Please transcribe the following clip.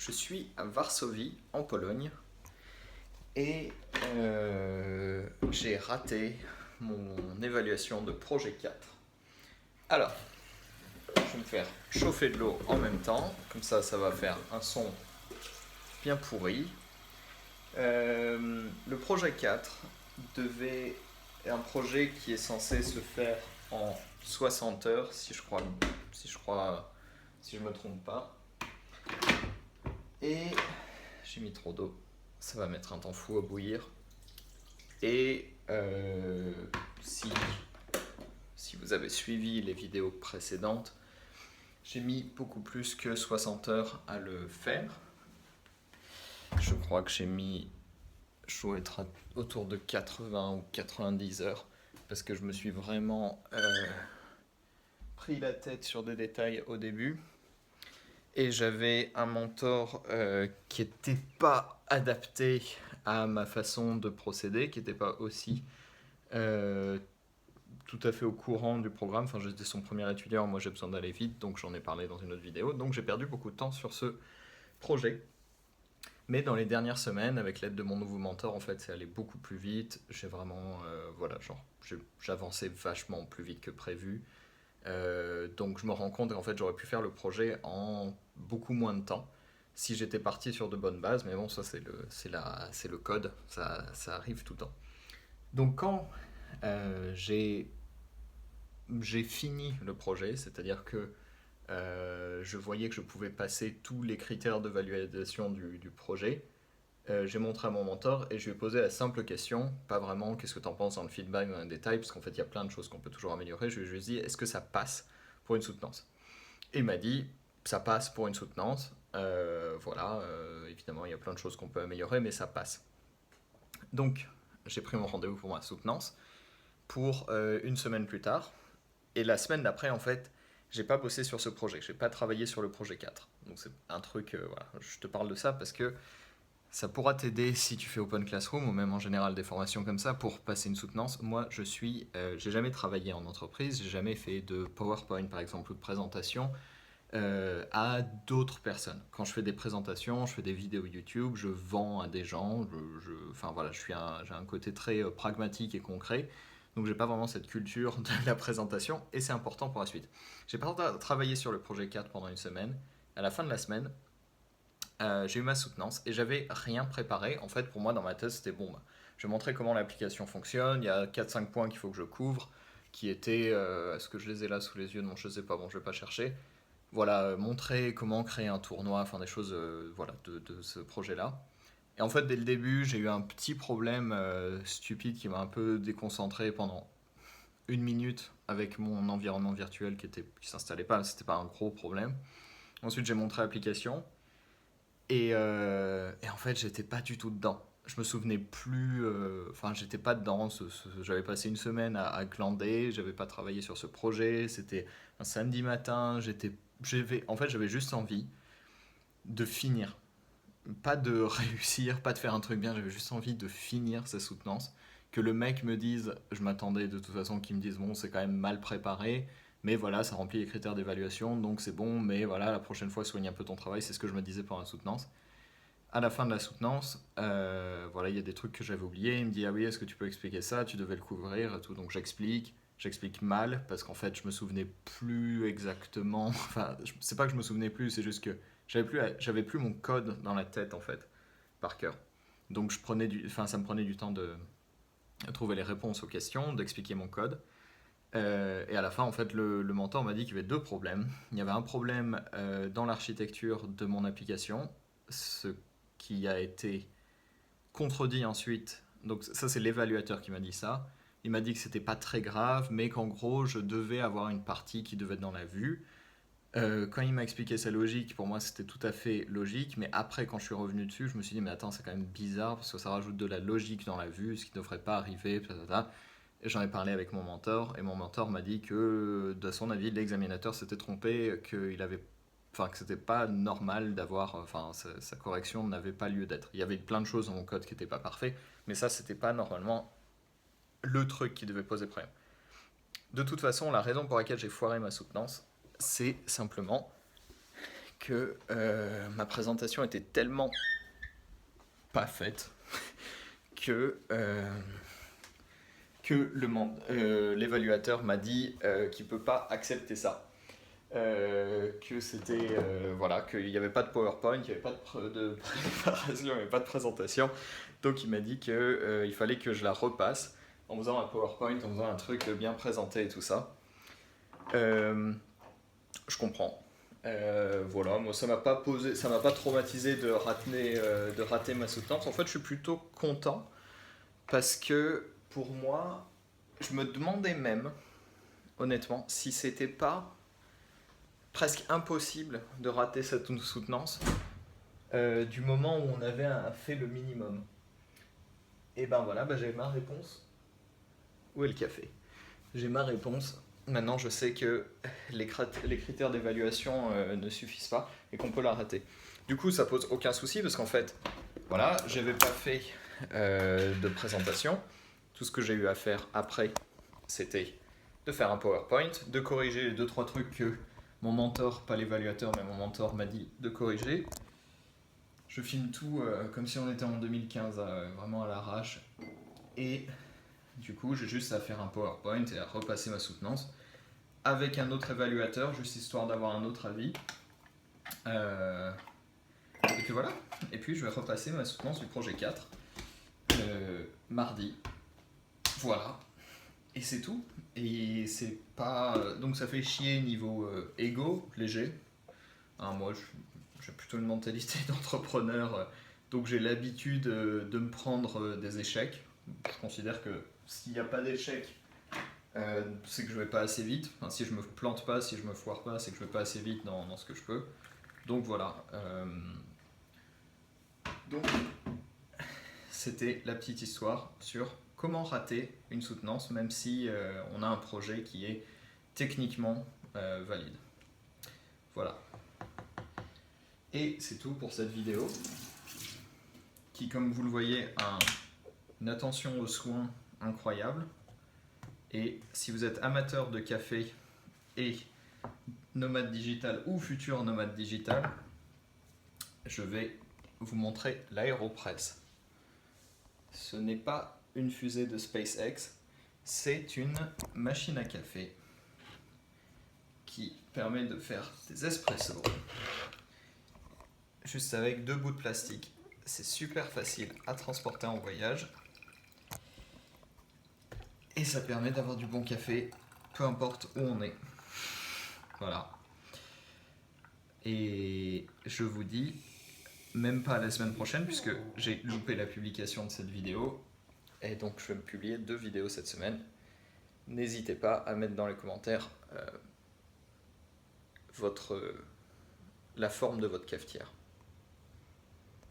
je suis à Varsovie, en Pologne, et j'ai raté mon évaluation de projet 4. Alors, je vais me faire chauffer de l'eau en même temps, comme ça va faire un son bien pourri. Le projet 4 devait est un projet qui est censé se faire en 60 heures, si je me trompe pas. Et j'ai mis trop d'eau, ça va mettre un temps fou à bouillir. Et si vous avez suivi les vidéos précédentes, j'ai mis beaucoup plus que 60 heures à le faire. Je crois que je dois être autour de 80 ou 90 heures, parce que je me suis vraiment pris la tête sur des détails au début. Et j'avais un mentor qui n'était pas adapté à ma façon de procéder, qui n'était pas aussi tout à fait au courant du programme. Enfin, j'étais son premier étudiant, moi j'ai besoin d'aller vite, donc j'en ai parlé dans une autre vidéo. Donc j'ai perdu beaucoup de temps sur ce projet. Mais dans les dernières semaines, avec l'aide de mon nouveau mentor, en fait, c'est allé beaucoup plus vite. J'ai vraiment, j'avançais vachement plus vite que prévu. Donc je me rends compte qu'en fait j'aurais pu faire le projet en beaucoup moins de temps si j'étais parti sur de bonnes bases, mais bon, ça c'est le code, ça arrive tout le temps. Donc quand j'ai fini le projet, c'est-à-dire que je voyais que je pouvais passer tous les critères de validation du projet, j'ai montré à mon mentor et je lui ai posé la simple question, pas vraiment qu'est-ce que tu en penses dans le feedback, dans les détails, parce qu'en fait il y a plein de choses qu'on peut toujours améliorer. Je lui ai juste dit est-ce que ça passe pour une soutenance. Et il m'a dit ça passe pour une soutenance, évidemment il y a plein de choses qu'on peut améliorer, mais ça passe. Donc j'ai pris mon rendez-vous pour ma soutenance pour une semaine plus tard, et la semaine d'après en fait j'ai pas bossé sur ce projet, j'ai pas travaillé sur le projet 4. Donc c'est un truc, je te parle de ça parce que ça pourra t'aider si tu fais Open Classroom ou même en général des formations comme ça pour passer une soutenance. Moi, j'ai jamais travaillé en entreprise, j'ai jamais fait de PowerPoint par exemple ou de présentation à d'autres personnes. Quand je fais des présentations, je fais des vidéos YouTube, je vends à des gens, j'ai un côté très pragmatique et concret. Donc j'ai pas vraiment cette culture de la présentation et c'est important pour la suite. J'ai pas travaillé sur le projet 4 pendant une semaine. À la fin de la semaine, j'ai eu ma soutenance et j'avais rien préparé. En fait, pour moi, dans ma tête, c'était bon, je vais montrer comment l'application fonctionne. Il y a 4-5 points qu'il faut que je couvre, qui étaient, est-ce que je les ai là sous les yeux? Non, je sais pas, bon, je vais pas chercher. Voilà, montrer comment créer un tournoi, enfin des choses de ce projet-là. Et en fait, dès le début, j'ai eu un petit problème stupide qui m'a un peu déconcentré pendant une minute avec mon environnement virtuel qui s'installait pas, c'était pas un gros problème. Ensuite, j'ai montré l'application. Et en fait, j'étais pas du tout dedans. Je me souvenais plus. J'étais pas dedans. J'avais passé une semaine à glander. J'avais pas travaillé sur ce projet. C'était un samedi matin. J'avais juste envie de finir. Pas de réussir, pas de faire un truc bien. J'avais juste envie de finir ces soutenances. Que le mec me dise, je m'attendais de toute façon qu'il me dise bon, c'est quand même mal préparé. Mais voilà, ça remplit les critères d'évaluation, donc c'est bon. Mais voilà, la prochaine fois, soigne un peu ton travail. C'est ce que je me disais pendant la soutenance. À la fin de la soutenance, il y a des trucs que j'avais oubliés. Il me dit ah oui, est-ce que tu peux expliquer ça? Tu devais le couvrir et tout. Donc j'explique mal parce qu'en fait je me souvenais plus exactement. Enfin, c'est pas que je me souvenais plus, c'est juste que j'avais plus mon code dans la tête en fait par cœur. Donc ça me prenait du temps de trouver les réponses aux questions, d'expliquer mon code. Et à la fin, en fait, le mentor m'a dit qu'il y avait deux problèmes. Il y avait un problème dans l'architecture de mon application, ce qui a été contredit ensuite. Donc ça, c'est l'évaluateur qui m'a dit ça. Il m'a dit que c'était pas très grave, mais qu'en gros, je devais avoir une partie qui devait être dans la vue. Quand il m'a expliqué sa logique, pour moi, c'était tout à fait logique. Mais après, quand je suis revenu dessus, je me suis dit, mais attends, c'est quand même bizarre parce que ça rajoute de la logique dans la vue, ce qui ne devrait pas arriver. Et j'en ai parlé avec mon mentor, et mon mentor m'a dit que, de son avis, l'examinateur s'était trompé, que c'était pas normal d'avoir, sa correction n'avait pas lieu d'être. Il y avait plein de choses dans mon code qui n'étaient pas parfaits, mais ça, c'était pas normalement le truc qui devait poser problème. De toute façon, la raison pour laquelle j'ai foiré ma soutenance, c'est simplement que ma présentation était tellement pas faite que, l'évaluateur m'a dit qu'il ne peut pas accepter ça. Que c'était voilà, qu'il n'y avait pas de PowerPoint, qu'il n'y avait pas de préparation, il n'y avait pas de présentation. Donc il m'a dit qu'il fallait que je la repasse en faisant un PowerPoint, en faisant un truc bien présenté et tout ça. Je comprends. Voilà, moi ça m'a pas traumatisé de rater ma soutenance. En fait, je suis plutôt content parce que pour moi, je me demandais même, honnêtement, si c'était pas presque impossible de rater cette soutenance du moment où on avait fait le minimum. Et ben voilà, j'ai ma réponse. Où est le café? J'ai ma réponse. Maintenant, je sais que les critères d'évaluation ne suffisent pas et qu'on peut la rater. Du coup, ça pose aucun souci parce qu'en fait, voilà, j'avais pas fait de présentation. Tout ce que j'ai eu à faire après, c'était de faire un PowerPoint, de corriger les 2-3 trucs que mon mentor, pas l'évaluateur, mais mon mentor m'a dit de corriger. Je filme tout comme si on était en 2015, vraiment à l'arrache. Et du coup, j'ai juste à faire un PowerPoint et à repasser ma soutenance avec un autre évaluateur, juste histoire d'avoir un autre avis. Et puis voilà. Et puis je vais repasser ma soutenance du projet 4 mardi. Voilà. Et c'est tout. Et c'est pas. Donc ça fait chier niveau ego, léger. Hein, moi, j'ai plutôt une mentalité d'entrepreneur. Donc j'ai l'habitude de me prendre des échecs. Je considère que s'il n'y a pas d'échec, c'est que je vais pas assez vite. Enfin, si je me plante pas, si je me foire pas, c'est que je vais pas assez vite dans ce que je peux. Donc voilà. Donc c'était la petite histoire sur comment rater une soutenance même si on a un projet qui est techniquement valide. Voilà. Et c'est tout pour cette vidéo qui, comme vous le voyez, a une attention aux soins incroyable. Et si vous êtes amateur de café et nomade digital ou futur nomade digital, je vais vous montrer l'Aéropress. Ce n'est pas une fusée de SpaceX, c'est une machine à café qui permet de faire des espressos juste avec 2 bouts de plastique. C'est super facile à transporter en voyage et ça permet d'avoir du bon café peu importe où on est. Voilà. Et je vous dis même pas la semaine prochaine puisque j'ai loupé la publication de cette vidéo et donc je vais publier 2 vidéos cette semaine. N'hésitez pas à mettre dans les commentaires la forme de votre cafetière.